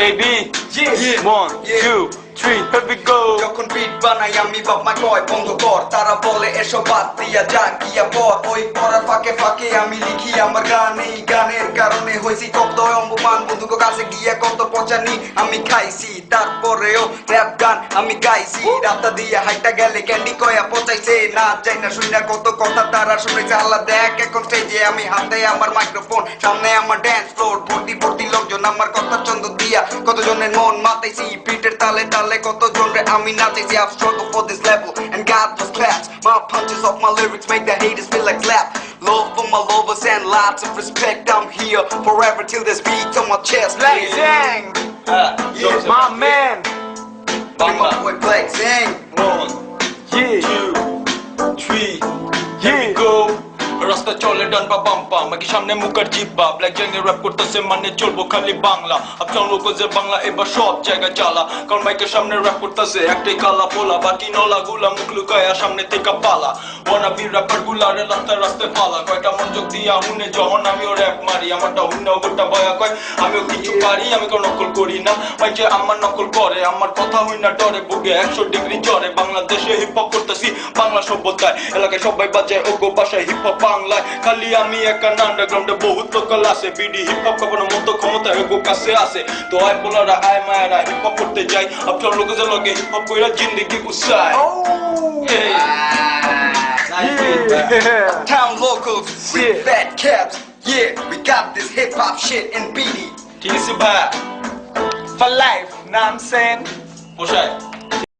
baby. Yeah. 1, 2, 3, here we go. যখন bit বানাই আমি বাপ মা কয় বন্ধ কর, তারা বলে এসব বাদ দিয়া যা গিয়া পর। ওই পড়ার ফাঁকে ফাঁকে আমি লিখি আমার গান, এই গানের কারণে হয়েছি কত অম্বমান, বন্ধুকে কাছে গিয়া কত পচানি আমি খাইছি, তারপরেও র‍্যাপ গান আমি গাইছি। রাস্তা দিয়ে হাইটা গেলে ক্যান্ডি কয়া পচাইছে, না যাই না শুই না কত কথা তারা শুনেছে। আল্লাহ দেখ এখন স্টেজে আমি, হাতে আমার মাইক্রোফোন, সামনে আমার ড্যান্স ফ্লোর, ভর্তি ভর্তি লোকজন আমার কথা চন্দ দিয়া কতজনের মন মাতাইছি। পিটের তালে তালে কতজন রে আমি নাচাইছি। I've struggled for this level and God was claps. My punches off my lyrics make the haters feel like slap. Love for my lovers and lots of respect. I'm here forever till there's beat on my chest. Blazing, my man. Bring my boy Black Zing. 1, yeah, 2, 3, here we go. রাস্তা চলে ডান বা বাম্পা, মাকি সামনে মুখার জিব্বা। Black Jung rap করতেছে মানে চলবো খালি বাংলা। আপনার লোক যে বাংলা এবার সব জায়গায় চালা, কারণ মাইকের সামনে র‍্যাপ করতেছে একটাই কালা পোলা। বাকি নলা গুলা মুখ লুকায়া সামনে থেকে পালা। ওয়ানাবি র্যাপার গুলারে রাস্তায় রাস্তায় ফালা। কয়টা মনোযোগ দিয়া হুনে যখন আমিও র‍্যাপ মারি, আমারটা হুন্না গোটা বয়া কয় আমিও কিছু পারি। আমি কোনো নকল করি না, মাইকে আমার নকল করে। আমার কথা হই না ডরে, বুকে 100 ডিগ্রি জ্বরে। বাংলাদেশে হিপ হপ করতেছি বাংলা সভ্যতায়, এলাকায় সবাই বাজায় ওগো ভাষায় হিপ হপ বাংলায়। খালি আমি একা না, আন্ডারগ্রাউন্ডে বহুত লোকাল আছে। বিডি হিপ হপ কখনো মতো ক্ষমতা ওগো কাছে আছে। তো আয় পোলারা আয় মায়েরা হিপ হপ করতে যাই, আপনার লোকে যে লগে হিপ হপ কইরা জিন্দেগি গুছায়। Town locals with fat caps. Yeah, we got this hip hop shit in BD. ঠিক আছে ভাই, for life, know what I'm saying? পোষায়